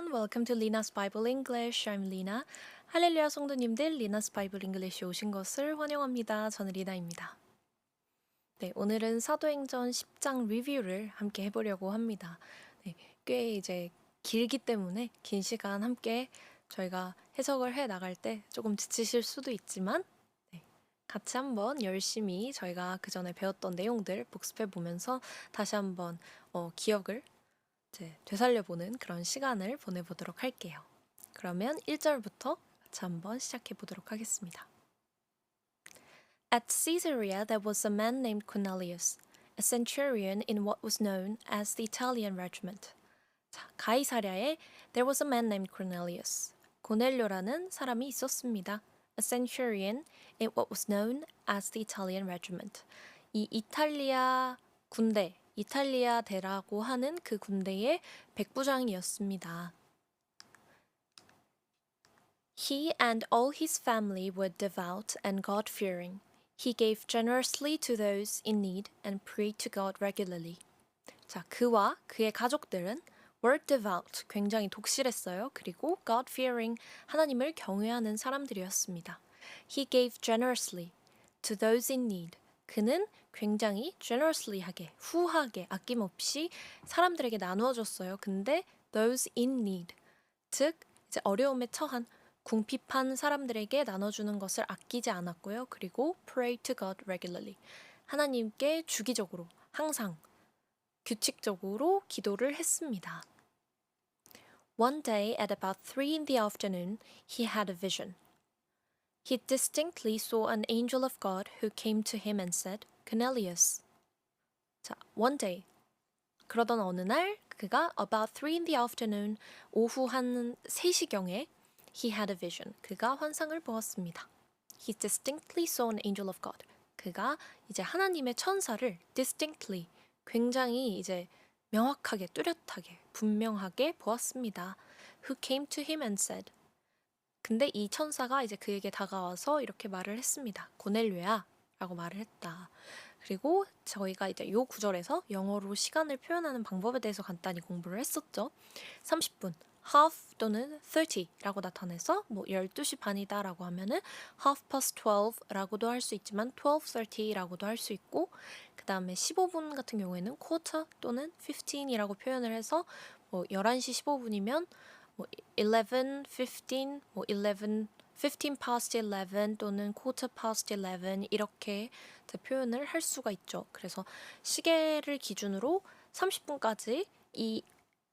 everyone. Welcome to Lina's Bible English. I'm Lina. 할렐루야 성도님들, Lina's Bible English에 오신 것을 환영합니다. 저는 리나입니다. 네, 오늘은 사도행전 10장 리뷰를 함께 해보려고 합니다. 네, 꽤 이제 길기 때문에 긴 시간 함께 저희가 해석을 해 나갈 때 조금 지치실 수도 있지만 네, 같이 한번 열심히 저희가 그 전에 배웠던 내용들 복습해 보면서 다시 한번 기억을 이제 되살려보는 그런 시간을 보내보도록 할게요. 그러면 1절부터 같이 한번 시작해 보도록 하겠습니다. At Caesarea there was a man named Cornelius, a centurion in what was known as the Italian regiment. 자, 가이사랴에 there was a man named Cornelius. 고넬료라는 사람이 있었습니다. A centurion in what was known as the Italian regiment. 이 이탈리아 군대, 이탈리아 대라고 하는 그 군대의 백부장이었습니다. He and all his family were devout and God-fearing. He gave generously to those in need and prayed to God regularly. 자, 그와 그의 가족들은 were devout, 굉장히 독실했어요. 그리고 God-fearing, 하나님을 경외하는 사람들이었습니다. He gave generously to those in need. 그는 굉장히 generously 하게, 후하게, 아낌없이 사람들에게 나누어 줬어요. 근데 those in need, 즉 이제 어려움에 처한 궁핍한 사람들에게 나눠주는 것을 아끼지 않았고요. 그리고 pray to God regularly, 하나님께 주기적으로, 항상 규칙적으로 기도를 했습니다. One day at about 3 in the afternoon, he had a vision. He distinctly saw an angel of God who came to him and said, Cornelius. 자, one day. 그러던 어느 날 그가 about 3 in the afternoon, 오후 한 3시경에 he had a vision. 그가 환상을 보았습니다. He distinctly saw an angel of God. 그가 이제 하나님의 천사를 distinctly, 굉장히 이제 명확하게, 뚜렷하게, 분명하게 보았습니다. Who came to him and said. 근데 이 천사가 이제 그에게 다가와서 이렇게 말을 했습니다. 고넬료야 라고 말을 했다. 그리고 저희가 이제 요 구절에서 영어로 시간을 표현하는 방법에 대해서 간단히 공부를 했었죠. 30분, half 또는 30라고 나타내서 뭐 12시 반이다 라고 하면은 half past 12라고도 할 수 있지만 12:30라고도 할 수 있고, 그 다음에 15분 같은 경우에는 quarter 또는 15이라고 표현을 해서 뭐 11시 15분이면 뭐 11:15, 뭐 15 past 11 또는 quarter past 11 이렇게 표현을 할 수가 있죠. 그래서 시계를 기준으로 30분까지 이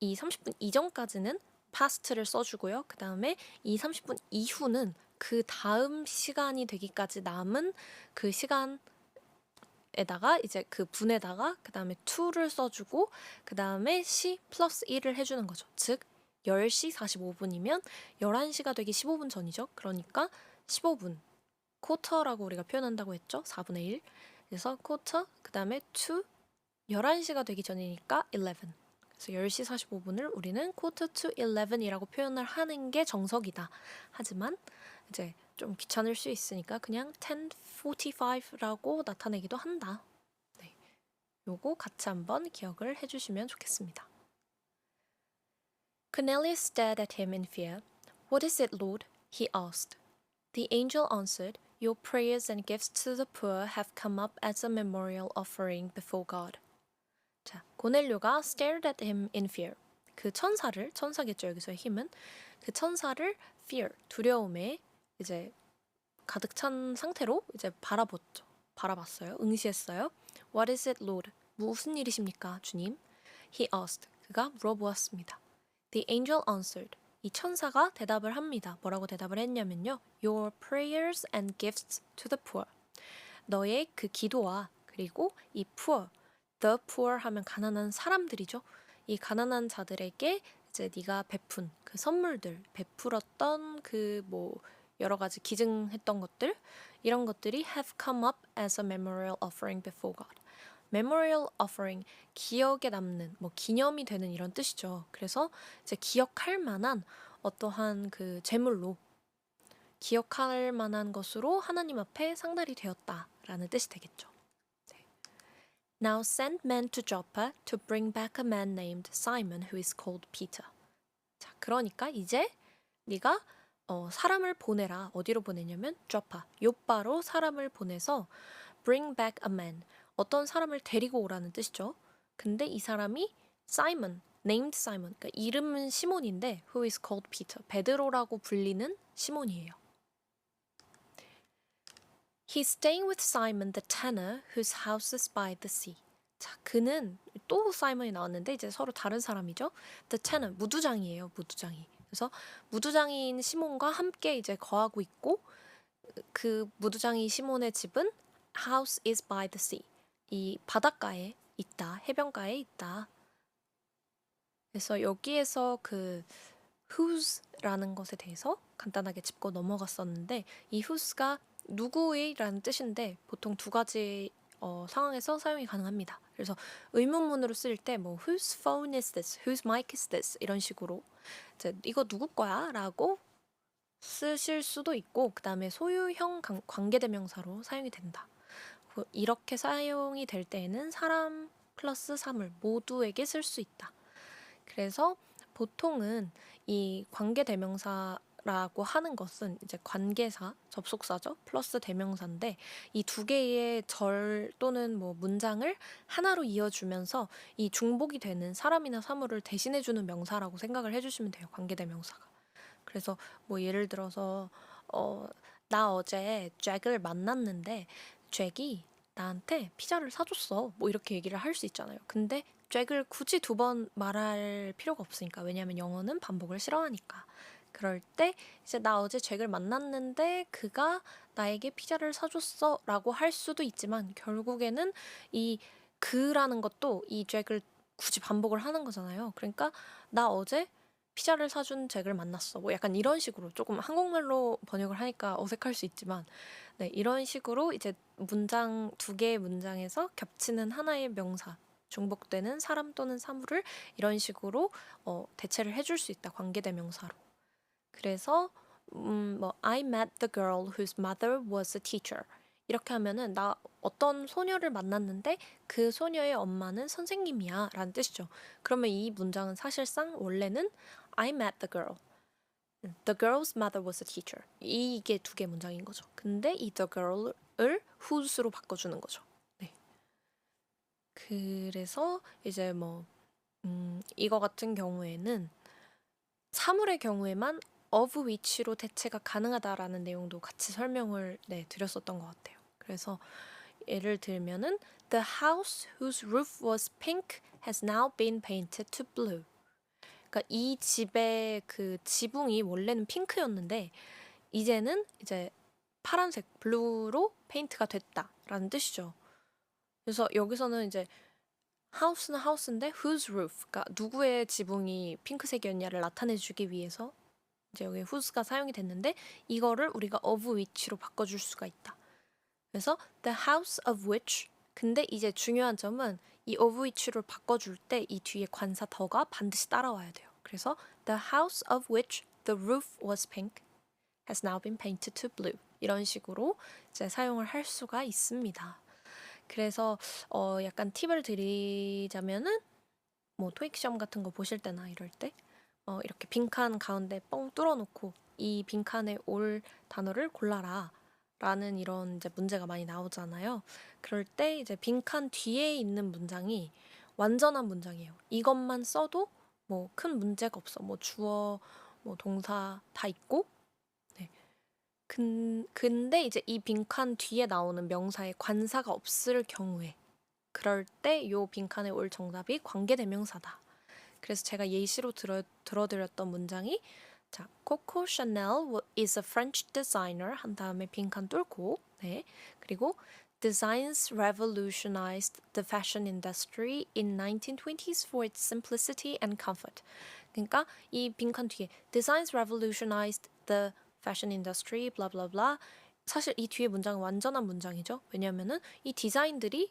30분 이전까지는 past를 써주고요. 그 다음에 이 30분 이후는 그 다음 시간이 되기까지 남은 그 시간에다가 이제 그 분에다가 그 다음에 to를 써주고 그 다음에 시 플러스 1을 해주는 거죠. 즉 10시 45분이면 11시가 되기 15분 전이죠. 그러니까 15분, 쿼터라고 우리가 표현한다고 했죠. 4분의 1. 그래서 쿼터, 그 다음에 to, 11시가 되기 전이니까 11. 그래서 10시 45분을 우리는 quarter to 11이라고 표현을 하는 게 정석이다. 하지만 이제 좀 귀찮을 수 있으니까 그냥 10:45라고 나타내기도 한다. 네, 요거 같이 한번 기억을 해주시면 좋겠습니다. Cornelius stared at him in fear. What is it, Lord? He asked. The angel answered, Your prayers and gifts to the poor have come up as a memorial offering before God. 자, 고넬료가 stared at him in fear. 그 천사를, 천사겠죠 여기서의 힘은, 그 천사를 fear, 두려움에 이제 가득 찬 상태로 이제 바라봤어요. 응시했어요. What is it, Lord? 무슨 일이십니까, 주님? He asked. 그가 물어보았습니다. The angel answered. 이 천사가 대답을 합니다. 뭐라고 대답을 했냐면요. Your prayers and gifts to the poor. 너의 그 기도와 그리고 이 poor, the poor 하면 가난한 사람들이죠. 이 가난한 자들에게 이제 네가 베푼 그 선물들, 베풀었던 그 뭐 여러 가지 기증했던 것들, 이런 것들이 have come up as a memorial offering before God. memorial offering, 기억에 남는, 뭐 기념이 되는 이런 뜻이죠. 그래서 이제 기억할 만한 어떠한 그 제물로, 기억할 만한 것으로 하나님 앞에 상달이 되었다라는 뜻이 되겠죠. 네. Now send men to Joppa to bring back a man named Simon who is called Peter. 자, 그러니까 이제 네가 사람을 보내라. 어디로 보내냐면 Joppa, 요빠로 사람을 보내서 bring back a man. 어떤 사람을 데리고 오라는 뜻이죠. 근데 이 사람이 Simon, named Simon. 그러니까 이름은 시몬인데 who is called Peter. 베드로라고 불리는 시몬이에요. He's staying with Simon the tanner whose house is by the sea. 자, 그는 또 사이먼이 나왔는데 이제 서로 다른 사람이죠. The tanner, 무두장이에요. 무두장이. 그래서 무두장이인 시몬과 함께 이제 거하고 있고 그 무두장이 시몬의 집은 house is by the sea. 이 바닷가에 있다. 해변가에 있다. 그래서 여기에서 그 whose라는 것에 대해서 간단하게 짚고 넘어갔었는데 이 whose가 누구의라는 뜻인데 보통 두 가지 상황에서 사용이 가능합니다. 그래서 의문문으로 쓸 때 뭐 whose phone is this, whose mic is this 이런 식으로 이제 이거 누구 거야? 라고 쓰실 수도 있고 그 다음에 소유형 관계대명사로 사용이 된다. 이렇게 사용이 될 때에는 사람 플러스 사물 모두에게 쓸 수 있다. 그래서 보통은 이 관계대명사라고 하는 것은 이제 관계사, 접속사죠. 플러스 대명사인데 이 두 개의 절 또는 뭐 문장을 하나로 이어주면서 이 중복이 되는 사람이나 사물을 대신해주는 명사라고 생각을 해주시면 돼요. 관계대명사가. 그래서 뭐 예를 들어서 나 어제 잭을 만났는데 잭이 나한테 피자를 사줬어. 뭐 이렇게 얘기를 할 수 있잖아요. 근데 잭을 굳이 두 번 말할 필요가 없으니까. 왜냐하면 영어는 반복을 싫어하니까. 그럴 때 이제 나 어제 잭을 만났는데 그가 나에게 피자를 사줬어 라고 할 수도 있지만 결국에는 이 그라는 것도 이 잭을 굳이 반복을 하는 거잖아요. 그러니까 나 어제 피자를 사준 잭을 만났어. 뭐 약간 이런 식으로 조금 한국말로 번역을 하니까 어색할 수 있지만 네, 이런 식으로 이제 문장 두 개의 문장에서 겹치는 하나의 명사, 중복되는 사람 또는 사물을 이런 식으로 대체를 해줄 수 있다. 관계대명사로. 그래서 뭐 I met the girl whose mother was a teacher. 이렇게 하면은 나 어떤 소녀를 만났는데 그 소녀의 엄마는 선생님이야 라는 뜻이죠. 그러면 이 문장은 사실상 원래는 I met the girl. The girl's mother was a teacher. 이게 두 개 문장인 거죠. 근데 이 the girl을 whose로 바꿔주는 거죠. 네. 그래서 이제 뭐 이거 같은 경우에는 사물의 경우에만 of which로 대체가 가능하다라는 내용도 같이 설명을 드렸었던 것 같아요. 그래서 예를 들면은 The house whose roof was pink has now been painted to blue. 그러니까 이 집의 그 지붕이 원래는 핑크였는데 이제는 이제 파란색 블루로 페인트가 됐다라는 뜻이죠. 그래서 여기서는 이제 house는 house인데 whose roof, 그러니까 누구의 지붕이 핑크색이었냐를 나타내주기 위해서 이제 여기 whose가 사용이 됐는데 이거를 우리가 of which로 바꿔줄 수가 있다. 그래서 the house of which. 근데 이제 중요한 점은 이 of which로 바꿔줄 때 이 뒤에 관사 더가 반드시 따라와야 돼요. 그래서 the house of which the roof was pink has now been painted to blue. 이런 식으로 이제 사용을 할 수가 있습니다. 그래서 약간 팁을 드리자면은 뭐 토익 시험 같은 거 보실 때나 이럴 때 이렇게 빈칸 가운데 뻥 뚫어놓고 이 빈칸에 올 단어를 골라라 라는 이런 이제 문제가 많이 나오잖아요. 그럴 때 이제 빈칸 뒤에 있는 문장이 완전한 문장이에요. 이것만 써도 뭐 큰 문제가 없어. 뭐 주어, 뭐 동사 다 있고. 네. 근데 이제 이 빈칸 뒤에 나오는 명사에 관사가 없을 경우에 그럴 때 요 빈칸에 올 정답이 관계대명사다. 그래서 제가 예시로 들어드렸던 문장이 자, Coco Chanel is a French designer 한 다음에 빈칸 뚫고 네. 그리고 Designs revolutionized the fashion industry in 1920s for its simplicity and comfort. 그러니까 이 빈칸 뒤에 Designs revolutionized the fashion industry blah blah blah. 사실 이 뒤에 문장은 완전한 문장이죠. 왜냐하면은 이 디자인들이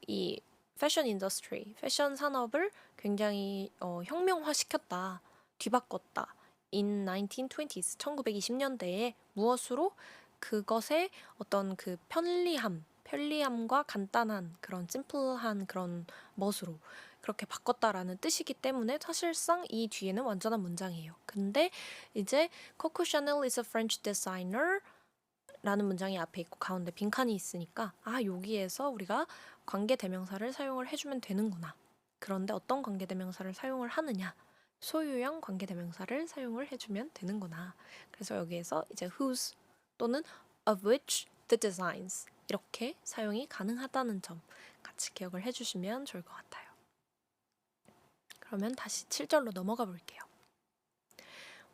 이 패션 인더스트리, 패션 산업을 굉장히 혁명화시켰다, 뒤바꿨다. In 1920s, 1920년대에 무엇으로 그것의 어떤 그 편리함과 간단한 그런 심플한 그런 멋으로 그렇게 바꿨다라는 뜻이기 때문에 사실상 이 뒤에는 완전한 문장이에요. 근데 이제 Coco Chanel is a French designer 라는 문장이 앞에 있고 가운데 빈칸이 있으니까 여기에서 우리가 관계대명사를 사용을 해주면 되는구나. 그런데 어떤 관계대명사를 사용을 하느냐? 소유형 관계대명사를 사용을 해주면 되는구나. 그래서 여기에서 이제 whose 또는 of which the designs 이렇게 사용이 가능하다는 점 같이 기억을 해주시면 좋을 것 같아요. 그러면 다시 7절로 넘어가 볼게요.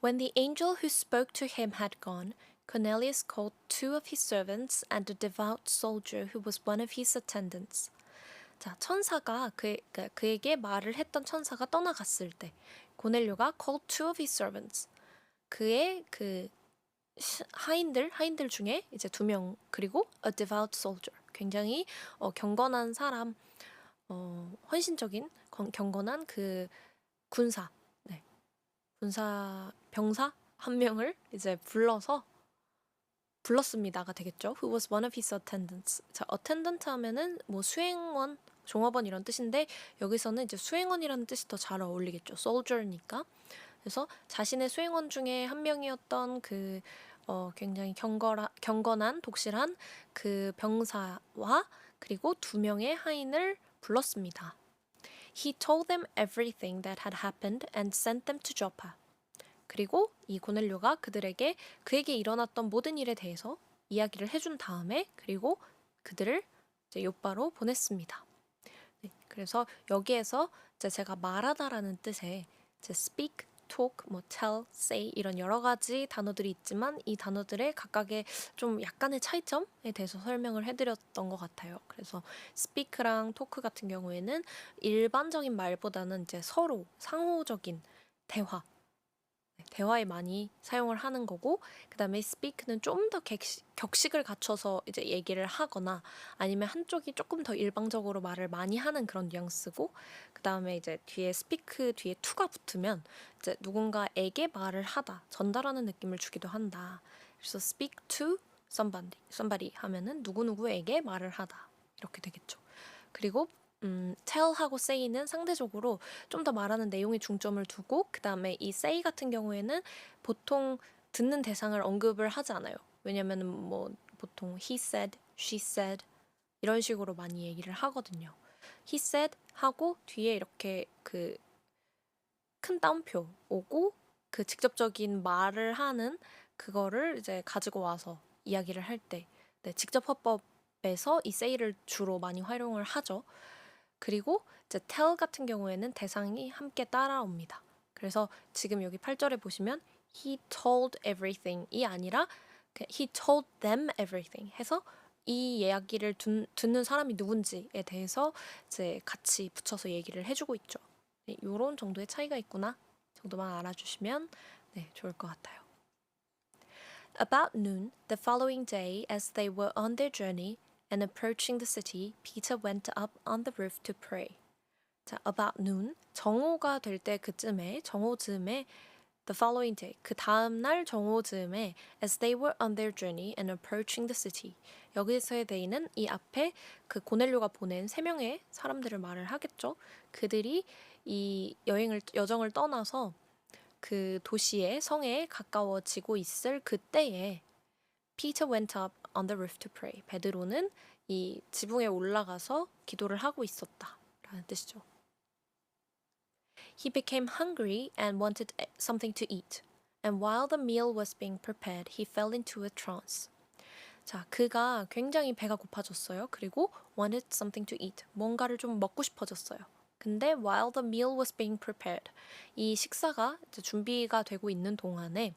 When the angel who spoke to him had gone, Cornelius called 2 of his servants and a devout soldier who was one of his attendants. 자, 천사가 그에게 말을 했던 천사가 떠나갔을 때 고넬료가 called 2 of his servants. 그의 그 하인들 중에 이제 2명 그리고 a devout soldier. 굉장히 경건한 사람, 헌신적인 경건한 그 군사, 병사 한 명을 이제 불렀습니다가 되겠죠. Who was one of his attendants. 자, attendant 하면은 뭐 수행원, 종업원 이런 뜻인데 여기서는 이제 수행원이라는 뜻이 더 잘 어울리겠죠. soldier니까. 그래서 자신의 수행원 중에 한 명이었던 그 굉장히 경건한 독실한 그 병사와 그리고 2명의 하인을 불렀습니다. He told them everything that had happened and sent them to Joppa. 그리고 이 고넬료가 그에게 일어났던 모든 일에 대해서 이야기를 해준 다음에 그리고 그들을 이제 요빠로 보냈습니다. 네, 그래서 여기에서 이제 제가 말하다라는 뜻의 이제 speak, talk, 뭐 tell, say 이런 여러 가지 단어들이 있지만 이 단어들의 각각의 좀 약간의 차이점에 대해서 설명을 해드렸던 것 같아요. 그래서 speak랑 talk 같은 경우에는 일반적인 말보다는 이제 서로 상호적인 대화에 많이 사용을 하는 거고 그 다음에 speak는 좀 더 격식을 갖춰서 이제 얘기를 하거나 아니면 한쪽이 조금 더 일방적으로 말을 많이 하는 그런 뉘앙스고 그 다음에 이제 뒤에 speak 뒤에 to가 붙으면 이제 누군가에게 말을 하다 전달하는 느낌을 주기도 한다. 그래서 speak to somebody 하면은 누구누구에게 말을 하다 이렇게 되겠죠. 그리고 tell하고 say는 상대적으로 좀 더 말하는 내용에 중점을 두고 그 다음에 이 say 같은 경우에는 보통 듣는 대상을 언급을 하지 않아요. 왜냐면은 뭐 보통 he said, she said 이런 식으로 많이 얘기를 하거든요. he said 하고 뒤에 이렇게 그 큰 따옴표 오고 그 직접적인 말을 하는 그거를 이제 가지고 와서 이야기를 할 때 직접 화법에서 이 say를 주로 많이 활용을 하죠. 그리고 이제 tell 같은 경우에는 대상이 함께 따라옵니다. 그래서 지금 여기 8절에 보시면 he told everything이 아니라 he told them everything 해서 이 이야기를 듣는 사람이 누군지에 대해서 이제 같이 붙여서 얘기를 해주고 있죠. 네, 이런 정도의 차이가 있구나 정도만 알아주시면 좋을 것 같아요. About noon, the following day, as they were on their journey, and approaching the city, Peter went up on the roof to pray. 자, about noon, 정오가 될 때 정오즈음에 the following day, 그 다음 날 정오즈음에 as they were on their journey and approaching the city. 여기서의 they는 이 앞에 그 고넬료가 보낸 3명의 사람들을 말을 하겠죠. 그들이 이 여정을 떠나서 그 도시의 성에 가까워지고 있을 그때에 Peter went up on the roof to pray. 베드로는 이 지붕에 올라가서 기도를 하고 있었다라는 뜻이죠. He became hungry and wanted something to eat. And while the meal was being prepared, he fell into a trance. 자, 그가 굉장히 배가 고파졌어요. 그리고 wanted something to eat. 뭔가를 좀 먹고 싶어졌어요. 근데 while the meal was being prepared, 이 식사가 이제 준비가 되고 있는 동안에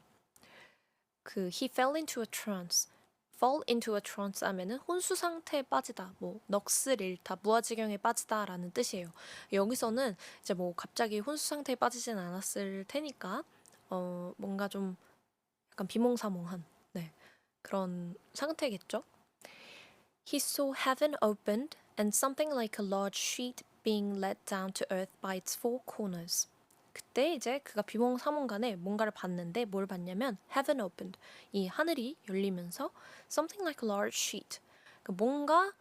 he fell into a trance. fall into a trance 하면은 혼수 상태에 빠지다, 뭐 넋을 잃다, 무아지경에 빠지다라는 뜻이에요. 여기서는 이제 뭐 갑자기 혼수 상태에 빠지진 않았을 테니까 뭔가 좀 약간 비몽사몽한 그런 상태겠죠. He saw heaven opened and something like a large sheet being let down to earth by its four corners. 그때 이제 그가 비몽사몽간에 뭔가를 봤는데 뭘 봤냐면 heaven opened, 이 하늘이 열리면서 something like a large sheet, 뭔가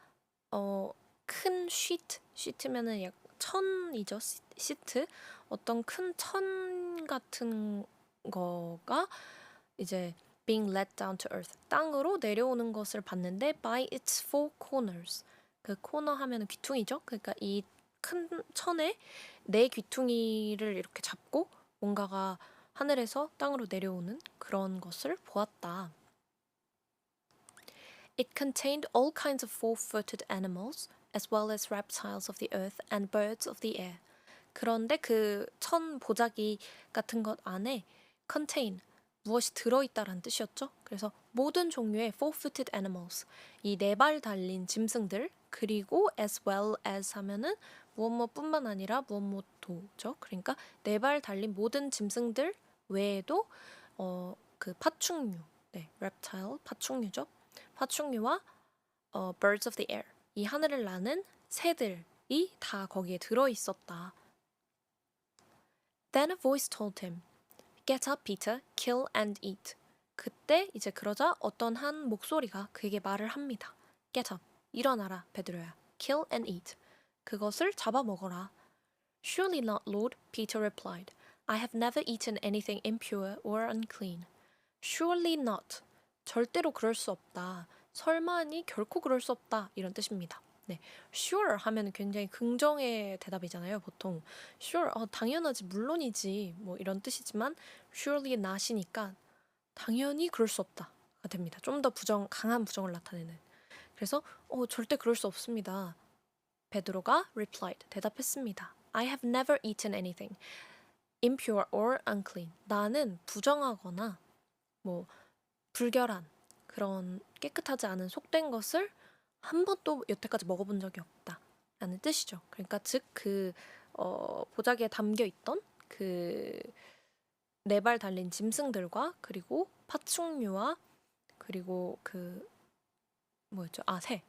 큰 sheet면은 천이죠. 시트. 어떤 큰 천 같은 거가 이제 being let down to earth. 땅으로 내려오는 것을 봤는데 by its four corners. 그 코너 하면은 귀퉁이죠. 그러니까 이 큰 천에 네 귀퉁이를 이렇게 잡고 뭔가가 하늘에서 땅으로 내려오는 그런 것을 보았다. It contained all kinds of four-footed animals, as well as reptiles of the earth and birds of the air. 그런데 그 천 보자기 같은 것 안에 contain, 무엇이 들어있다라는 뜻이었죠. 그래서 모든 종류의 four-footed animals, 이 네 발 달린 짐승들, 그리고 as well as 하면은 무엇뿐만 아니라 무엇도죠. 그러니까 네 발 달린 모든 짐승들 외에도 그 파충류, 네, reptile, 파충류죠. 파충류와 birds of the air, 이 하늘을 나는 새들이 다 거기에 들어있었다. Then a voice told him, Get up, Peter, kill and eat. 그때 이제 그러자 어떤 한 목소리가 그에게 말을 합니다. Get up, 일어나라, 베드로야. Kill and eat. 그것을 잡아먹어라. Surely not, Lord, Peter replied. I have never eaten anything impure or unclean. Surely not. 절대로 그럴 수 없다. 설마니 결코 그럴 수 없다. 이런 뜻입니다. 네, sure 하면 굉장히 긍정의 대답이잖아요. 보통 sure, 당연하지, 물론이지, 뭐 이런 뜻이지만 surely not이니까 당연히 그럴 수 없다가 됩니다. 좀 더 강한 부정을 나타내는. 그래서 절대 그럴 수 없습니다. 베드로가 replied, 대답했습니다. I have never eaten anything impure or unclean. 나는 부정하거나 뭐 불결한 그런 깨끗하지 않은 속된 것을 한 번도 여태까지 먹어본 적이 없다 라는 뜻이죠. 그러니까 즉 그 보자기에 담겨있던 그 네 발 달린 짐승들과 그리고 파충류와 그리고 그 뭐였죠? 새.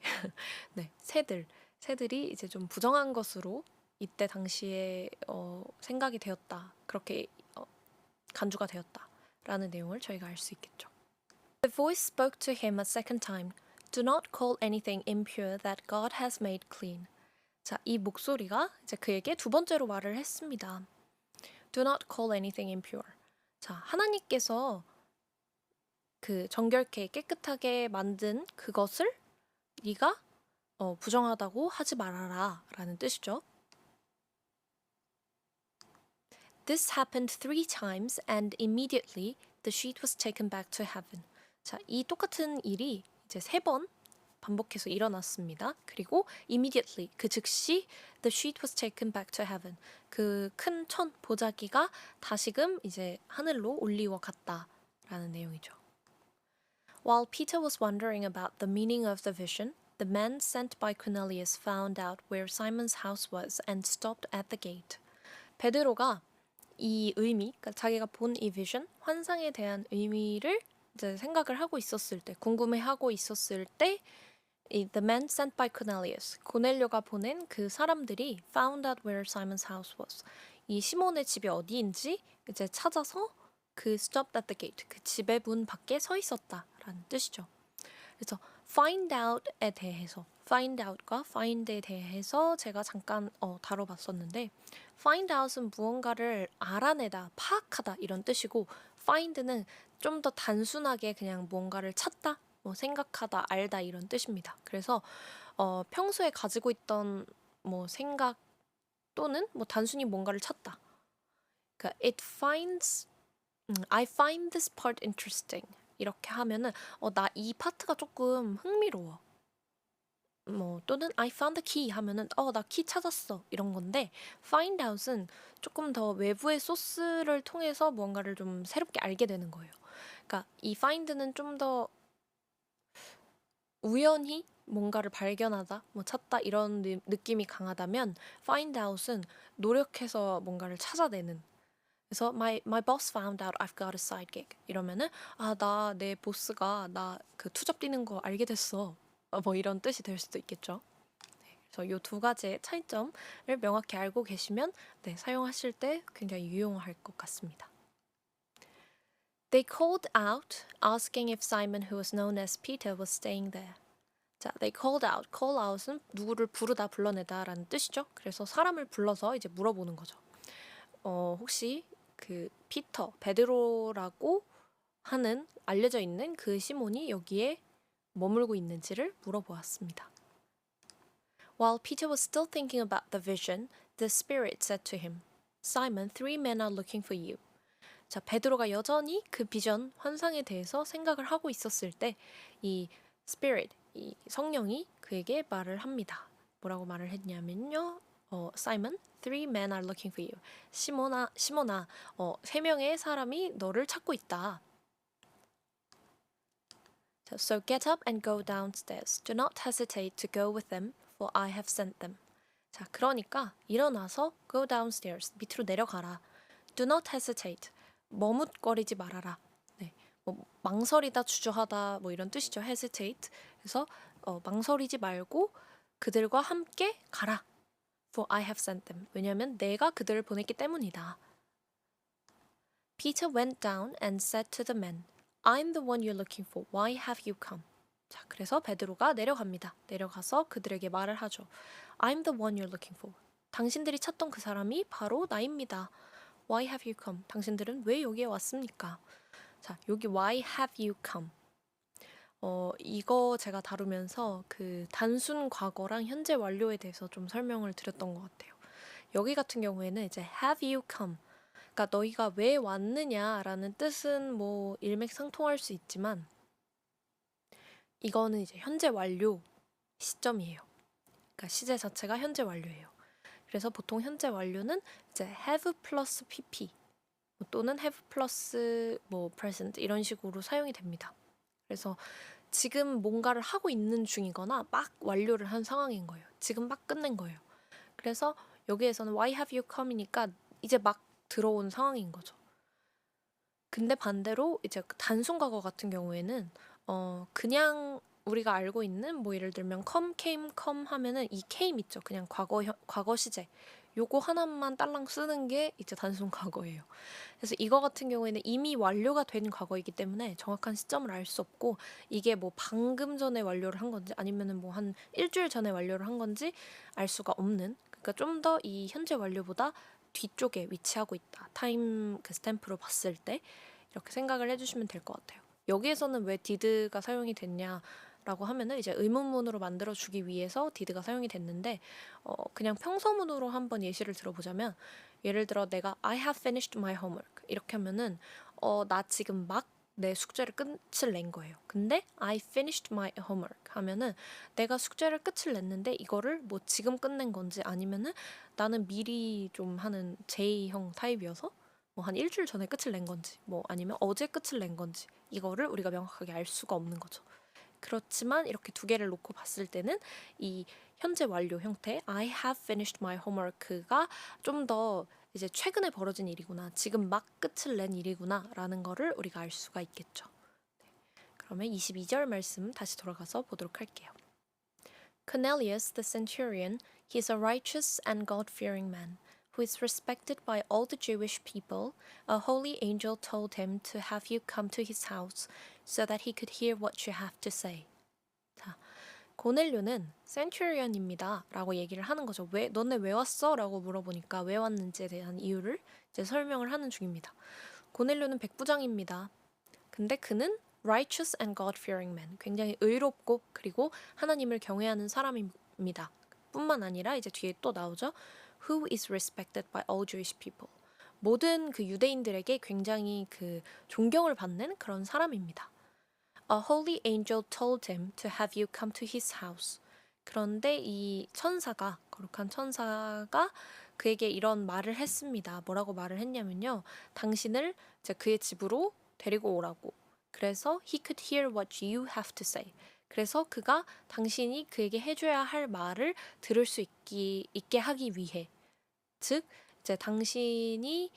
네, 새들이 이제 좀 부정한 것으로 이때 당시에 생각이 되었다. 그렇게 간주가 되었다라는 내용을 저희가 알 수 있겠죠. The voice spoke to him a second time. Do not call anything impure that God has made clean. 자, 이 목소리가 이제 그에게 두 번째로 말을 했습니다. Do not call anything impure. 자, 하나님께서 그 정결케 깨끗하게 만든 그것을 네가 부정하다고 하지 말아라 라는 뜻이죠. This happened 3 times and immediately the sheet was taken back to heaven. 자, 이 똑같은 일이 이제 3번 반복해서 일어났습니다. 그리고 immediately, 그 즉시 the sheet was taken back to heaven. 그 큰 천 보자기가 다시금 이제 하늘로 올리워 갔다라는 내용이죠. While Peter was wondering about the meaning of the vision, the men sent by Cornelius found out where Simon's house was and stopped at the gate. 베드로가 이 의미, 그러니까 자기가 본 이 vision, 환상에 대한 의미를 이제 생각을 하고 있었을 때, 궁금해하고 있었을 때, the men sent by Cornelius, 고넬료가 보낸 그 사람들이 found out where Simon's house was. 이 시몬의 집이 어디인지 이제 찾아서 그 stopped at the gate, 그 집의 문 밖에 서 있었다라는 뜻이죠. 그래서 find out에 대해서, find out과 find에 대해서 제가 잠깐 다뤄봤었는데, find out은 무언가를 알아내다, 파악하다 이런 뜻이고, find는 좀 더 단순하게 그냥 무언가를 찾다, 뭐 생각하다, 알다 이런 뜻입니다. 그래서 평소에 가지고 있던 뭐 생각 또는 뭐 단순히 뭔가를 찾다. 그러니까 I find this part interesting. 이렇게 하면은 나 이 파트가 조금 흥미로워. 뭐 또는 I found the key 하면은 나 키 찾았어 이런 건데, find out은 조금 더 외부의 소스를 통해서 무언가를 좀 새롭게 알게 되는 거예요. 그러니까 이 find는 좀 더 우연히 뭔가를 발견하다, 뭐 찾다 이런 느낌이 강하다면 find out은 노력해서 뭔가를 찾아내는. 그래서 my boss found out I've got a side gig 이러면은 내 보스가 나 그 투잡 뛰는 거 알게 됐어. 뭐 이런 뜻이 될 수도 있겠죠. 네, 그래서 이 두 가지의 차이점을 명확히 알고 계시면 사용하실 때 굉장히 유용할 것 같습니다. They called out, asking if Simon, who was known as Peter, was staying there. 자, they called out. call out은 누구를 부르다, 불러내다라는 뜻이죠. 그래서 사람을 불러서 이제 물어보는 거죠. 혹시 그 피터, 베드로라고 하는 알려져 있는 그 시몬이 여기에 머물고 있는지를 물어보았습니다. While Peter was still thinking about the vision, the Spirit said to him, Simon, 3 men are looking for you. 자, 베드로가 여전히 그 비전, 환상에 대해서 생각을 하고 있었을 때 이 Spirit, 이 성령이 그에게 말을 합니다. 뭐라고 말을 했냐면요. Simon, 3 men are looking for you. 시몬아, 3명의 사람이 너를 찾고 있다. So get up and go downstairs. Do not hesitate to go with them, for I have sent them. 자, 그러니까 일어나서 go downstairs. 밑으로 내려가라. Do not hesitate. 머뭇거리지 말아라. 네, 뭐 망설이다, 주저하다 뭐 이런 뜻이죠. hesitate. 그래서 망설이지 말고 그들과 함께 가라. For I have sent them. 왜냐하면 내가 그들을 보냈기 때문이다. Peter went down and said to the men, I'm the one you're looking for. Why have you come? 자, 그래서 베드로가 내려갑니다. 내려가서 그들에게 말을 하죠. I'm the one you're looking for. 당신들이 찾던 그 사람이 바로 나입니다. Why have you come? 당신들은 왜 여기에 왔습니까? 자, 여기 why have you come? 이거 제가 다루면서 그 단순 과거랑 현재 완료에 대해서 좀 설명을 드렸던 것 같아요. 여기 같은 경우에는 이제 have you come? 그러니까 너희가 왜 왔느냐라는 뜻은 뭐 일맥상통할 수 있지만 이거는 이제 현재 완료 시점이에요. 그러니까 시제 자체가 현재 완료예요. 그래서 보통 현재 완료는 이제 have 플러스 pp 또는 have 플러스 뭐 present 이런 식으로 사용이 됩니다. 그래서 지금 뭔가를 하고 있는 중이거나 막 완료를 한 상황인 거예요. 지금 막 끝낸 거예요. 그래서 여기에서는 why have you come이니까 이제 막 들어온 상황인 거죠. 근데 반대로 이제 단순 과거 같은 경우에는 그냥 우리가 알고 있는 뭐 예를 들면 come, came, come 하면은 이 came 있죠. 그냥 과거 시제. 요거 하나만 딸랑 쓰는 게 이제 단순 과거예요. 그래서 이거 같은 경우에는 이미 완료가 된 과거이기 때문에 정확한 시점을 알 수 없고 이게 뭐 방금 전에 완료를 한 건지 아니면은 뭐 한 일주일 전에 완료를 한 건지 알 수가 없는 그러니까 좀 더 이 현재 완료보다 뒤쪽에 위치하고 있다. 타임 그 스탬프로 봤을 때 이렇게 생각을 해주시면 될 것 같아요. 여기에서는 왜 did가 사용이 됐냐라고 하면은 이제 의문문으로 만들어주기 위해서 did가 사용이 됐는데 그냥 평서문으로 한번 예시를 들어보자면 예를 들어 내가 I have finished my homework 이렇게 하면은 나 지금 막 내 숙제를 끝을 낸 거예요. 근데 I finished my homework 하면은 내가 숙제를 끝을 냈는데 이거를 뭐 지금 끝낸 건지 아니면은 나는 미리 좀 하는 J형 타입이어서 뭐 한 일주일 전에 끝을 낸 건지 뭐 아니면 어제 끝을 낸 건지 이거를 우리가 명확하게 알 수가 없는 거죠. 그렇지만 이렇게 두 개를 놓고 봤을 때는 이 현재 완료 형태 I have finished my homework가 좀 더 이제 최근에 벌어진 일이구나. 지금 막 끝을 낸 일이구나 라는 거를 우리가 알 수가 있겠죠. 네. 그러면 22절 말씀 다시 돌아가서 보도록 할게요. Cornelius the centurion, he is a righteous and God-fearing man, who is respected by all the Jewish people. A holy angel told him to have you come to his house so that he could hear what you have to say. 자, 고넬료는 센츄리언입니다 라고 얘기를 하는 거죠. 너네 왜 왔어? 라고 물어보니까 왜 왔는지에 대한 이유를 이제 설명을 하는 중입니다. 고넬료는 백부장입니다. 근데 그는 righteous and God-fearing man, 굉장히 의롭고 그리고 하나님을 경외하는 사람입니다. 뿐만 아니라 이제 뒤에 또 나오죠. Who is respected by all Jewish people. 모든 그 유대인들에게 굉장히 그 존경을 받는 그런 사람입니다. A holy angel told him to have you come to his house. 그런데 이 천사가, 거룩한 천사가 그에게 이런 말을 했습니다. 뭐라고 말을 했냐면요. 당신을 이제 그의 집으로 데리고 오라고. 그래서 he could hear what you have to say. 그래서 그가 당신이 그에게 해줘야 할 말을 들을 수 있게 하기 위해. 즉, 이제 당신을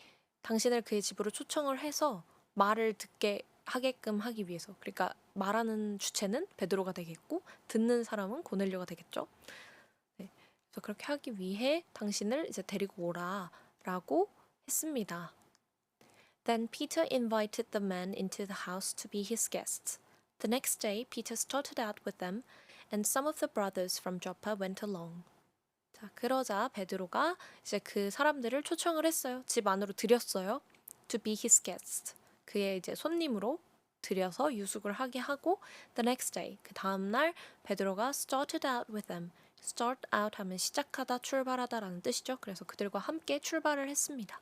그의 집으로 초청을 해서 말을 듣게 하게끔 하기 위해서. 그러니까 말하는 주체는 베드로가 되겠고 듣는 사람은 고넬료가 되겠죠. 네. 그래서 그렇게 하기 위해 당신을 이제 데리고 오라라고 했습니다. Then Peter invited the men into the house to be his guests. The next day, Peter started out with them, and some of the brothers from Joppa went along. 자, 그러자 베드로가 이제 그 사람들을 초청을 했어요. 집 안으로 들였어요. To be his guest. 그의 이제 손님으로 들여서 유숙을 하게 하고 the next day 그 다음 날 베드로가 started out with them. start out 하면 시작하다, 출발하다라는 뜻이죠. 그래서 그들과 함께 출발을 했습니다.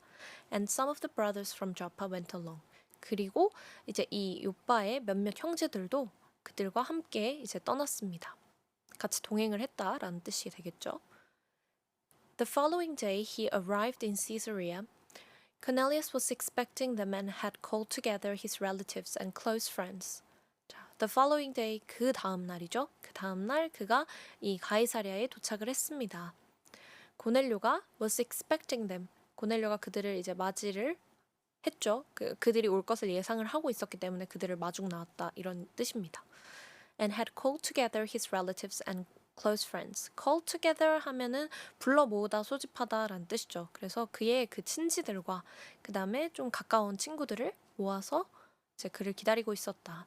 And some of the brothers from Joppa went along. 그리고 이제 이 요빠의 몇몇 형제들도 그들과 함께 이제 떠났습니다. 같이 동행을 했다라는 뜻이 되겠죠. The following day he arrived in Caesarea. Cornelius was expecting them and had called together his relatives and close friends. 자, the following day 그 다음 날이죠. 그 다음 날 그가 이 가이사랴에 도착을 했습니다. 고넬료가 was expecting them. 고넬료가 그들을 이제 맞이를 했죠. 그들이 올 것을 예상을 하고 있었기 때문에 그들을 마중 나왔다 이런 뜻입니다. And had called together his relatives and close friends. call together 하면은 불러 모으다, 소집하다라는 뜻이죠. 그래서 그의 그 친지들과 그 다음에 좀 가까운 친구들을 모아서 이제 그를 기다리고 있었다.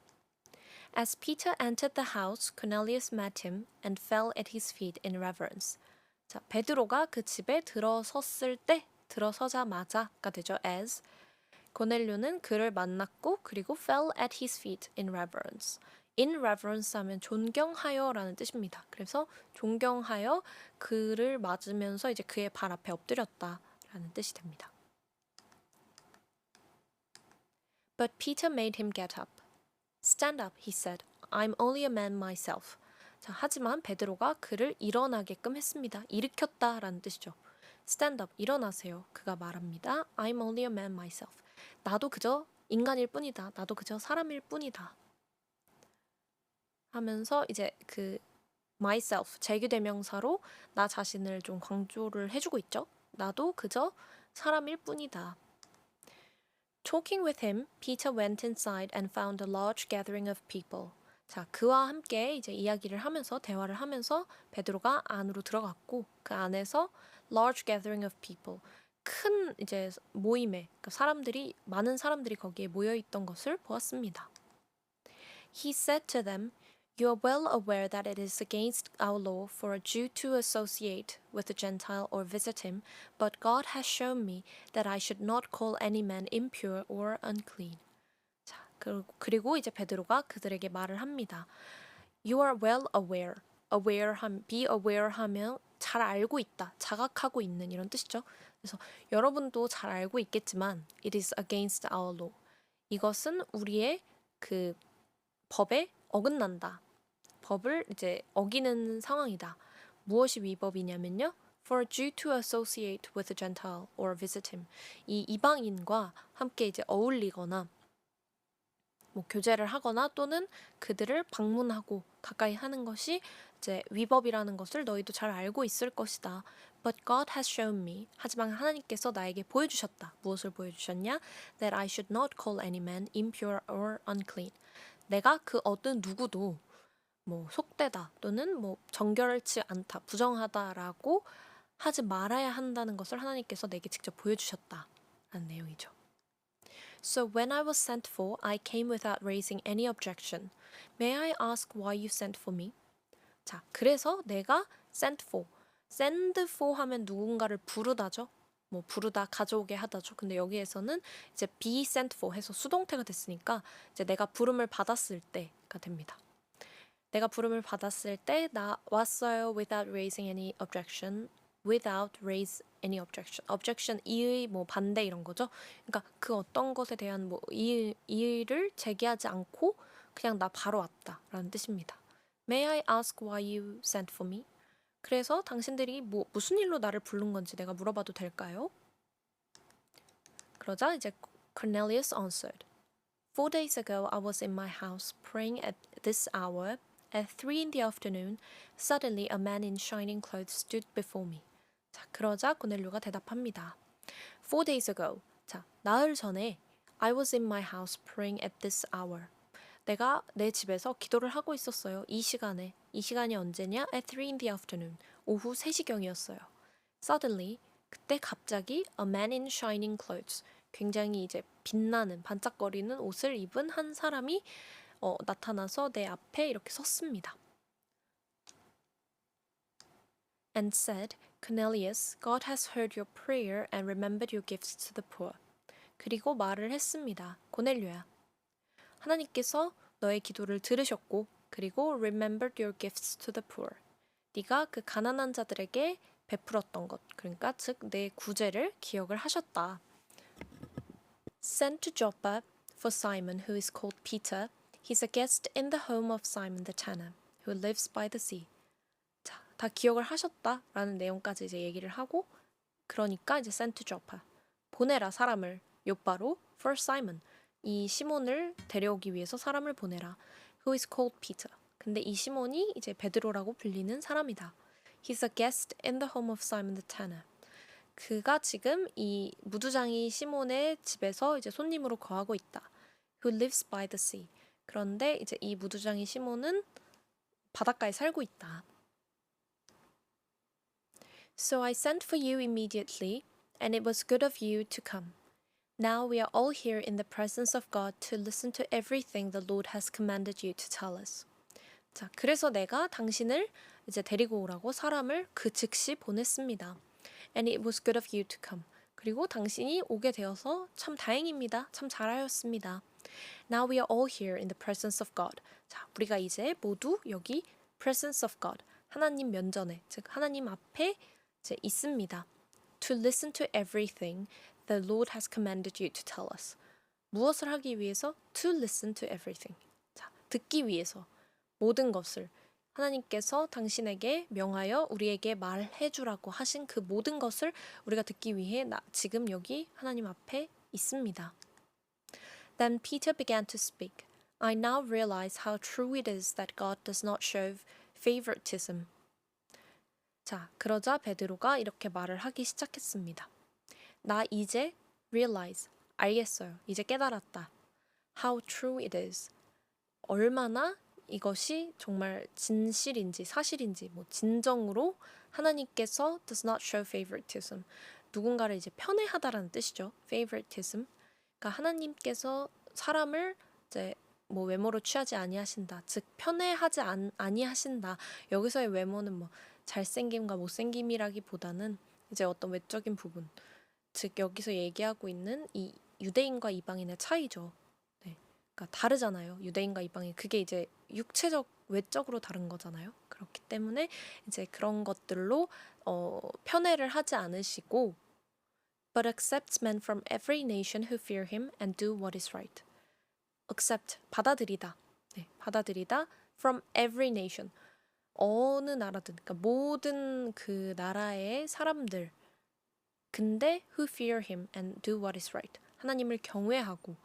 As Peter entered the house, Cornelius met him and fell at his feet in reverence. 자, 베드로가 그 집에 들어섰을 때, 들어서자마자가 되죠. As 고넬료는 그를 만났고 그리고 fell at his feet in reverence. in reverence 하면 존경하여라는 뜻입니다. 그래서 존경하여 그를 맞으면서 이제 그의 발 앞에 엎드렸다라는 뜻이 됩니다. But Peter made him get up. Stand up, he said. I'm only a man myself. 자, 하지만 베드로가 그를 일어나게끔 했습니다. 일으켰다라는 뜻이죠. Stand up, 일어나세요. 그가 말합니다. I'm only a man myself. 나도 그저 인간일 뿐이다. 나도 그저 사람일 뿐이다. 하면서 이제 그 myself, 제규대명사로 나 자신을 좀 강조를 해주고 있죠. 나도 그저 사람일 뿐이다. Talking with him, Peter went inside and found a large gathering of people. 자, 그와 함께 이제 이야기를 하면서 대화를 하면서 베드로가 안으로 들어갔고 그 안에서 large gathering of people, 큰 이제 모임에 그러니까 많은 사람들이 거기에 모여 있던 것을 보았습니다. He said to them, You are well aware that it is against our law for a Jew to associate with a Gentile or visit him, but God has shown me that I should not call any man impure or unclean. 자, 그리고 이제 베드로가 그들에게 말을 합니다. You are well aware. be aware 하면 잘 알고 있다, 자각하고 있는 이런 뜻이죠. 그래서 여러분도 잘 알고 있겠지만 it is against our law. 이것은 우리의 그 법에 어긋난다. 법을 이제 어기는 상황이다. 무엇이 위법이냐면요. For a Jew to associate with a Gentile or visit him. 이 이방인과 함께 이제 어울리거나 뭐 교제를 하거나 또는 그들을 방문하고 가까이 하는 것이 이제 위법이라는 것을 너희도 잘 알고 있을 것이다. But God has shown me. 하지만 하나님께서 나에게 보여주셨다. 무엇을 보여주셨냐? That I should not call any man impure or unclean. 내가 그 어떤 누구도 뭐 속되다 또는 뭐 정결치 않다, 부정하다라고 하지 말아야 한다는 것을 하나님께서 내게 직접 보여주셨다라는 내용이죠. So when I was sent for, I came without raising any objection. May I ask why you sent for me? 자, 그래서 내가 send for 하면 누군가를 부르다죠. 뭐 부르다, 가져오게 하다죠. 근데 여기에서는 이제 be sent for 해서 수동태가 됐으니까 이제 내가 부름을 받았을 때가 됩니다. 내가 부름을 받았을 때 나 왔어요 without raising any objection. without raise any objection. objection 이의 뭐 반대 이런 거죠. 그러니까 그 어떤 것에 대한 뭐 이의를 제기하지 않고 그냥 나 바로 왔다라는 뜻입니다. May I ask why you sent for me? 그래서 당신들이 뭐 무슨 일로 나를 부른 건지 내가 물어봐도 될까요? 그러자 이제 Cornelius answered. 4 days ago I was in my house praying at this hour. At 3 in the afternoon, suddenly a man in shining clothes stood before me. 자, 그러자 고넬료가 대답합니다. 4 days ago. 자, 나흘 전에 I was in my house praying at this hour. 내가 내 집에서 기도를 하고 있었어요. 이 시간에. 이 시간이 언제냐? At 3 in the afternoon. 오후 3시경이었어요. Suddenly, 그때 갑자기 a man in shining clothes. 굉장히 이제 빛나는 반짝거리는 옷을 입은 한 사람이 나타나서 내 앞에 이렇게 섰습니다. and said, Cornelius, God has heard your prayer and remembered your gifts to the poor. 그리고 말을 했습니다. 고넬료야. 하나님께서 너의 기도를 들으셨고 그리고 remembered your gifts to the poor. 네가 그 가난한 자들에게 베풀었던 것, 그러니까 즉 내 구제를 기억을 하셨다. Sent to Joppa for Simon, who is called Peter. He's a guest in the home of Simon the tanner, who lives by the sea. 자, 다 기억을 하셨다라는 내용까지 이제 얘기를 하고, 그러니까 이제 sent to Joppa. 보내라 사람을 요바로 for Simon. 이 시몬을 데려오기 위해서 사람을 보내라. Who is called Peter. 근데 이 시몬이 이제 베드로라고 불리는 사람이다. He's a guest in the home of Simon the tanner. 그가 지금 이 무두장이 시몬의 집에서 이제 손님으로 거하고 있다. Who lives by the sea. 그런데 이제 이 무두장이 시몬은 바닷가에 살고 있다. So I sent for you immediately, and it was good of you to come. Now we are all here in the presence of God to listen to everything the Lord has commanded you to tell us. 자, 그래서 내가 당신을 이제 데리고 오라고 사람을 그 즉시 보냈습니다. And it was good of you to come. 그리고 당신이 오게 되어서 참 다행입니다. 참 잘하였습니다. Now we are all here in the presence of God. 자, 우리가 이제 모두 여기 presence of God, 하나님 면전에, 즉 하나님 앞에 이제 있습니다. To listen to everything the Lord has commanded you to tell us. 무엇을 하기 위해서? To listen to everything. 자, 듣기 위해서 모든 것을 하나님께서 당신에게 명하여 우리에게 말해 주라고 하신 그 모든 것을 우리가 듣기 위해 지금 여기 하나님 앞에 있습니다. Then Peter began to speak. I now realize how true it is that God does not show favoritism. 자, 그러자 베드로가 이렇게 말을 하기 시작했습니다. 나 이제 realize, 알겠어요. 이제 깨달았다. How true it is. 얼마나 이것이 정말 진실인지 사실인지 뭐 진정으로 하나님께서 does not show favoritism. 누군가를 이제 편애하다라는 뜻이죠. favoritism. 그러니까 하나님께서 사람을 이제 뭐 외모로 취하지 아니하신다. 즉 편애하지 아니하신다. 여기서의 외모는 뭐 잘생김과 못생김이라기보다는 이제 어떤 외적인 부분. 즉 여기서 얘기하고 있는 이 유대인과 이방인의 차이죠. 네. 그러니까 다르잖아요. 유대인과 이방인. 그게 이제 육체적 외적으로 다른 거잖아요. 그렇기 때문에 이제 그런 것들로 편애를 하지 않으시고 but accepts men from every nation who fear him and do what is right. accept, 받아들이다. 네, 받아들이다. from every nation. 어느 나라든, 그러니까 모든 그 나라의 사람들. 근데 who fear him and do what is right. 하나님을 경외하고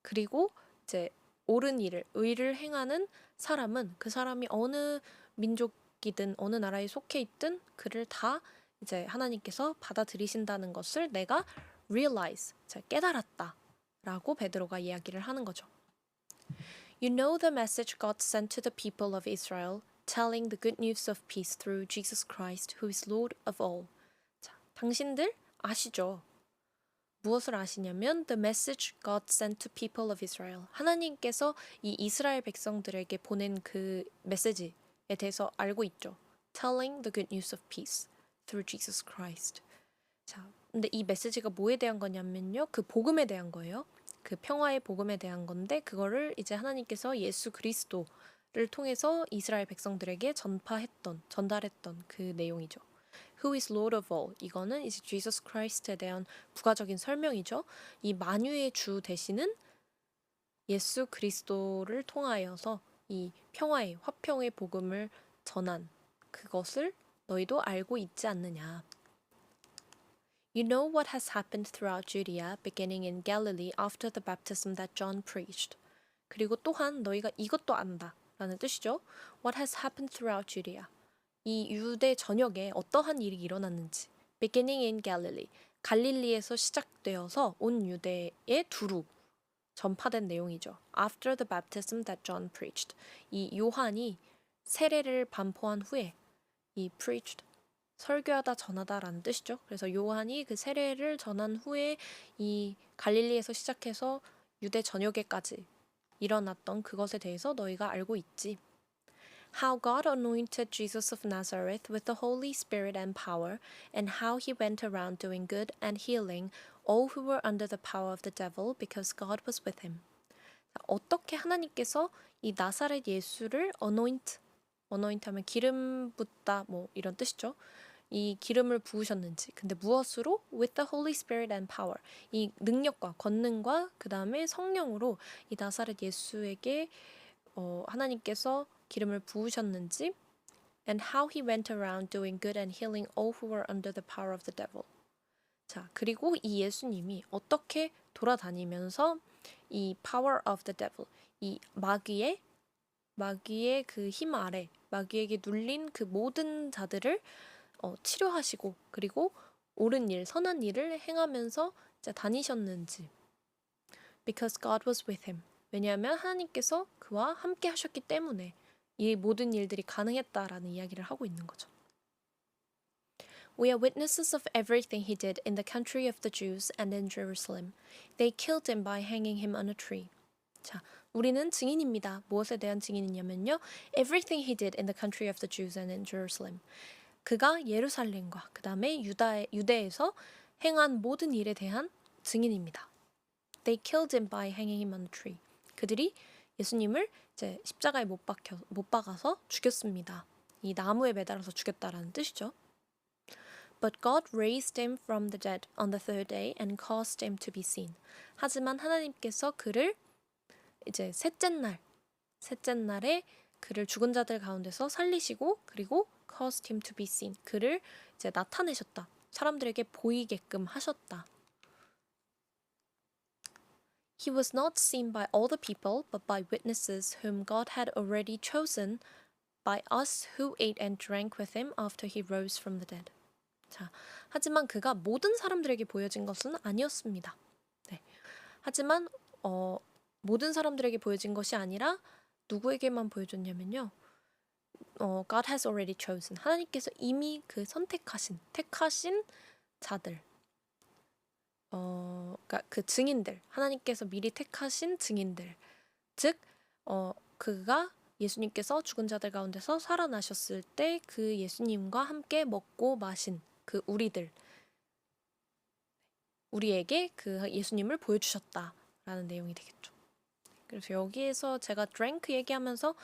그리고 이제 옳은 일을, 의를 행하는 사람은 그 사람이 어느 민족이든 어느 나라에 속해 있든 그를 다 이제 하나님께서 받아들이신다는 것을 내가 realize, 깨달았다 라고 베드로가 이야기를 하는 거죠. You know the message God sent to the people of Israel, telling the good news of peace through Jesus Christ, who is Lord of all. 자, 당신들 아시죠? 무엇을 아시냐면 the message God sent to people of Israel. 하나님께서 이 이스라엘 백성들에게 보낸 그 메시지에 대해서 알고 있죠. Telling the good news of peace through Jesus Christ. 자, 근데 이 메시지가 뭐에 대한 거냐면요. 그 복음에 대한 거예요. 그 평화의 복음에 대한 건데 그거를 이제 하나님께서 예수 그리스도를 통해서 이스라엘 백성들에게 전달했던 그 내용이죠. Who is Lord of all? 이거는 이제 Jesus Christ에 대한 부가적인 설명이죠. 이 만유의 주 되시는 예수 그리스도를 통하여서 이 평화의 화평의 복음을 전한 그것을 너희도 알고 있지 않느냐. You know what has happened throughout Judea, beginning in Galilee after the baptism that John preached. 그리고 또한 너희가 이것도 안다 라는 뜻이죠. What has happened throughout Judea. 이 유대 전역에 어떠한 일이 일어났는지. Beginning in Galilee. 갈릴리에서 시작되어서 온 유대에 두루 전파된 내용이죠. After the baptism that John preached. 이 요한이 세례를 반포한 후에 이 preached 설교하다 전하다라는 뜻이죠. 그래서 요한이 그 세례를 전한 후에 이 갈릴리에서 시작해서 유대 전역에까지 일어났던 그것에 대해서 너희가 알고 있지. How God anointed Jesus of Nazareth with the Holy Spirit and power, and how he went around doing good and healing all who were under the power of the devil because God was with him. 어떻게 하나님께서 이 나사렛 예수를 anoint 하면 기름 붓다 뭐 이런 뜻이죠. 이 기름을 부으셨는지. 근데 무엇으로? With the Holy Spirit and power. 이 능력과 권능과 그 다음에 성령으로 이 나사렛 예수에게 하나님께서 기름을 부으셨는지. And how he went around doing good and healing all who were under the power of the devil. 자, 그리고 이 예수님이 어떻게 돌아다니면서 이 power of the devil, 이 마귀의 그 힘 아래, 마귀에게 눌린 그 모든 자들을 치료하시고 그리고 옳은 일, 선한 일을 행하면서 이제 다니셨는지. Because God was with him. 왜냐하면 하나님께서 그와 함께 하셨기 때문에 이 모든 일들이 가능했다라는 이야기를 하고 있는 거죠. We are witnesses of everything he did in the country of the Jews and in Jerusalem. They killed him by hanging him on a tree. 자, 우리는 증인입니다. 무엇에 대한 증인이냐면요. Everything he did in the country of the Jews and in Jerusalem. 그가 예루살렘과 그 다음에 유대에서 행한 모든 일에 대한 증인입니다. They killed him by hanging him on a tree. 그들이 예수님을 이제 십자가에 못 박아서 죽였습니다. 이 나무에 매달아서 죽였다라는 뜻이죠. But God raised him from the dead on the third day and caused him to be seen. 하지만 하나님께서 그를 이제 셋째 날에 그를 죽은 자들 가운데서 살리시고 그리고 caused him to be seen. 그를 이제 나타내셨다. 사람들에게 보이게끔 하셨다. He was not seen by all the people, but by witnesses whom God had already chosen, by us who ate and drank with him after he rose from the dead. 자, 하지만 그가 모든 사람들에게 보여진 것은 아니었습니다. 네. 하지만 모든 사람들에게 보여진 것이 아니라 누구에게만 보여줬냐면요. God has already chosen. 하나님께서 이미 그 택하신 자들. 그러니까 그 증인들. 하나님께서 미리 택하신 증인들. 즉, 그가 예수님께서 죽은 자들 가운데서 살아나셨을 때 그 예수님과 함께 먹고 마신 그 우리에게 그 예수님을 보여주셨다라는 내용이 되겠죠. 그래서 여기에서 제가 drank 얘기하면서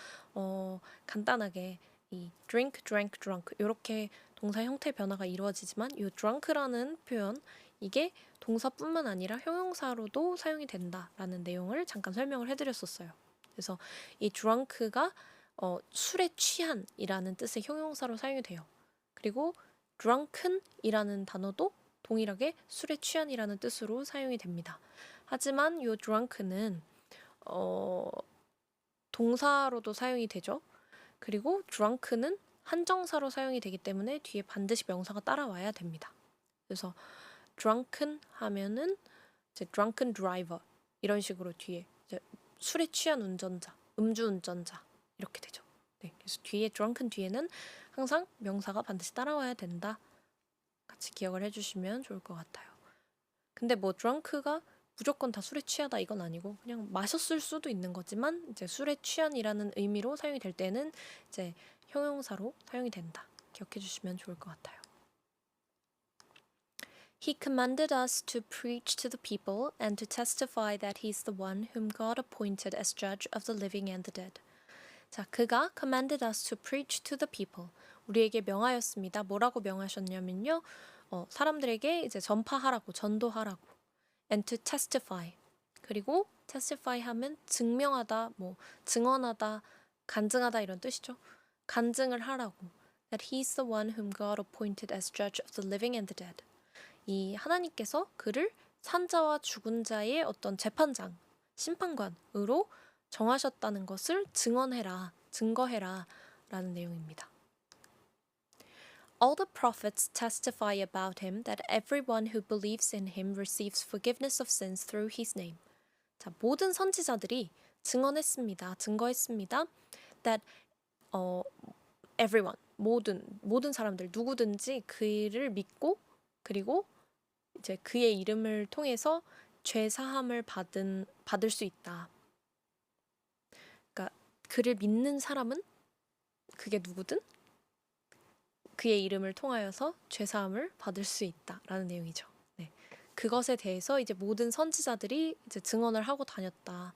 간단하게 이 drink, drank, drunk 이렇게 동사 형태 변화가 이루어지지만 이 drunk라는 표현 이게 동사뿐만 아니라 형용사로도 사용이 된다라는 내용을 잠깐 설명을 해드렸었어요. 그래서 이 drunk가 술에 취한이라는 뜻의 형용사로 사용이 돼요. 그리고 drunken이라는 단어도 동일하게 술에 취한이라는 뜻으로 사용이 됩니다. 하지만 이 drunk는 동사로도 사용이 되죠. 그리고 drunk는 한정사로 사용이 되기 때문에 뒤에 반드시 명사가 따라와야 됩니다. 그래서 drunken 하면은 이제 drunken driver 이런 식으로 뒤에 이제 술에 취한 운전자, 음주운전자 이렇게 되죠. 네, 그래서 뒤에 drunken 뒤에는 항상 명사가 반드시 따라와야 된다. 같이 기억을 해주시면 좋을 것 같아요. 근데 뭐 drunk가 무조건 다 술에 취하다 이건 아니고 그냥 마셨을 수도 있는 거지만 이제 술에 취한이라는 의미로 사용이 될 때는 이제 형용사로 사용이 된다. 기억해 주시면 좋을 것 같아요. He commanded us to preach to the people and to testify that he is the one whom God appointed as judge of the living and the dead. 자, 그가 commanded us to preach to the people. 우리에게 명하였습니다. 뭐라고 명하셨냐면요. 사람들에게 이제 전파하라고, 전도하라고. And to testify. 그리고 testify 하면 증명하다, 뭐 증언하다, 간증하다 이런 뜻이죠. 간증을 하라고. That he is the one whom God appointed as judge of the living and the dead. 이 하나님께서 그를 산자와 죽은 자의 어떤 재판장, 심판관으로 정하셨다는 것을 증거해라 라는 내용입니다. All the prophets testify about him that everyone who believes in him receives forgiveness of sins through his name. 자, 모든 선지자들이 증거했습니다. That everyone, 모든 사람들 누구든지 그를 믿고 그리고 이제 그의 이름을 통해서 죄 사함을 받을 수 있다. 그러니까 그를 믿는 사람은 그게 누구든 그의 이름을 통하여서 죄사함을 받을 수 있다라는 내용이죠. 네. 그것에 대해서 이제 모든 선지자들이 이제 증언을 하고 다녔다.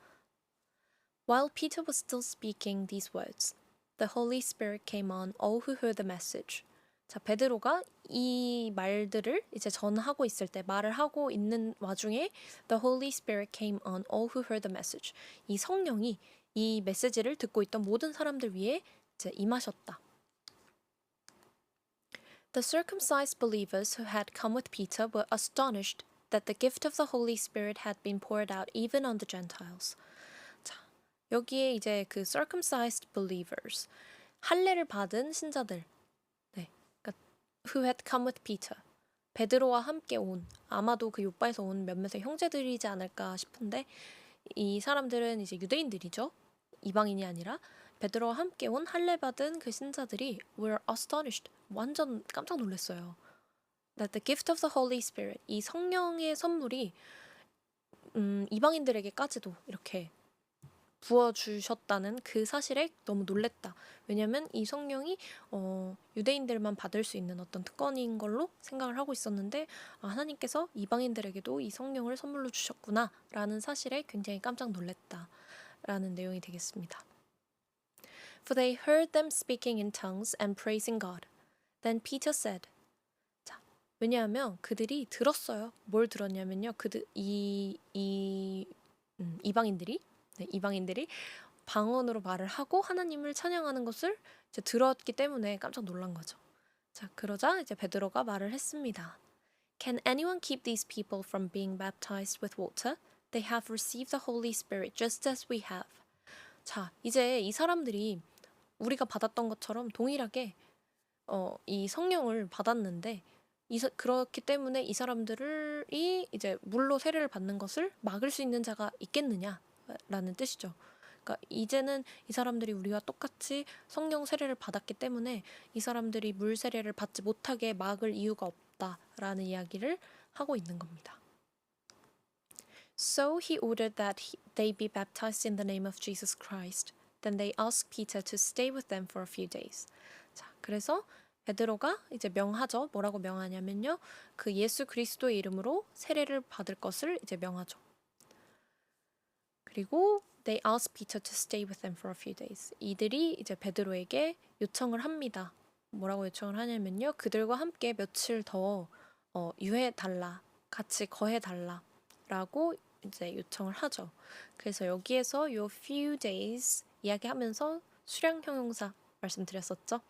While Peter was still speaking these words, the Holy Spirit came on all who heard the message. 자, 베드로가 이 말들을 이제 전하고 있을 때 말을 하고 있는 와중에 the Holy Spirit came on all who heard the message. 이 성령이 이 메시지를 듣고 있던 모든 사람들 위에 이제 임하셨다. The circumcised believers who had come with Peter were astonished that the gift of the Holy Spirit had been poured out even on the Gentiles. 자, 여기에 이제 그 circumcised believers, 할례를 받은 신자들, 네, 그러니까 who had come with Peter, 베드로와 함께 온, 아마도 그 요바에서 온 몇몇의 형제들이지 않을까 싶은데 이 사람들은 이제 유대인들이죠. 이방인이 아니라 베드로와 함께 온 할례 받은 그 신자들이 were astonished. 완전 깜짝 놀랐어요. That the gift of the Holy Spirit, 이 성령의 선물이 이방인들에게까지도 이렇게 부어주셨다는 그 사실에 너무 놀랬다. 왜냐면 이 성령이 유대인들만 받을 수 있는 어떤 특권인 걸로 생각을 하고 있었는데 하나님께서 이방인들에게도 이 성령을 선물로 주셨구나 라는 사실에 굉장히 깜짝 놀랬다 라는 내용이 되겠습니다. For they heard them speaking in tongues and praising God. Then Peter said. 자, 왜냐하면 그들이 들었어요. 뭘 들었냐면요. 이방인들이 방언으로 말을 하고 하나님을 찬양하는 것을 이제 들었기 때문에 깜짝 놀란 거죠. 자, 그러자 이제 베드로가 말을 했습니다. Can anyone keep these people from being baptized with water? They have received the Holy Spirit just as we have. 자, 이제 이 사람들이 우리가 받았던 것처럼 동일하게 이 성령을 받았는데 그렇기 때문에 이 사람들이 이제 물로 세례를 받는 것을 막을 수 있는 자가 있겠느냐라는 뜻이죠. 그러니까 이제는 이 사람들이 우리와 똑같이 성령 세례를 받았기 때문에 이 사람들이 물 세례를 받지 못하게 막을 이유가 없다라는 이야기를 하고 있는 겁니다. So he ordered that they be baptized in the name of Jesus Christ. Then they asked Peter to stay with them for a few days. 자, 그래서 베드로가 이제 명하죠. 뭐라고 명하냐면요. 그 예수 그리스도의 이름으로 세례를 받을 것을 이제 명하죠. 그리고 they asked Peter to stay with them for a few days. 이들이 이제 베드로에게 요청을 합니다. 뭐라고 요청을 하냐면요. 그들과 함께 며칠 더 유해달라, 같이 거해달라라고 이제 요청을 하죠. 그래서 여기에서 요 few days 이야기하면서 수량 형용사 말씀드렸었죠.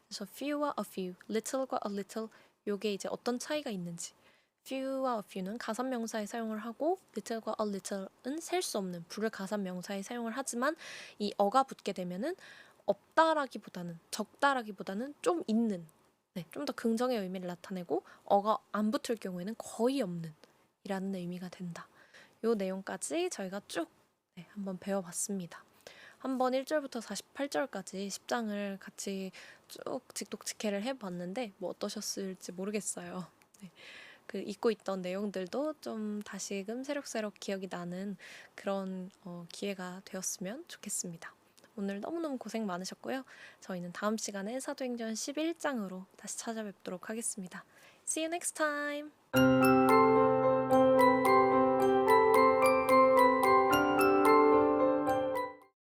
그래서 few와 a few, little과 a little 요게 이제 어떤 차이가 있는지. few와 a few는 가산명사에 사용을 하고 little과 a little은 셀 수 없는 불가산명사에 사용을 하지만 이 어가 붙게 되면은 없다라기보다는 적다라기보다는 좀 있는, 네, 좀 더 긍정의 의미를 나타내고 어가 안 붙을 경우에는 거의 없는 이라는 의미가 된다. 요 내용까지 저희가 쭉 한번 배워봤습니다. 한번 1절부터 48절까지 10장을 같이 쭉 직독직해를 해봤는데 뭐 어떠셨을지 모르겠어요. 네. 그 잊고 있던 내용들도 좀 다시금 새록새록 기억이 나는 그런 기회가 되었으면 좋겠습니다. 오늘 너무너무 고생 많으셨고요. 저희는 다음 시간에 사도행전 11장으로 다시 찾아뵙도록 하겠습니다. See you next time!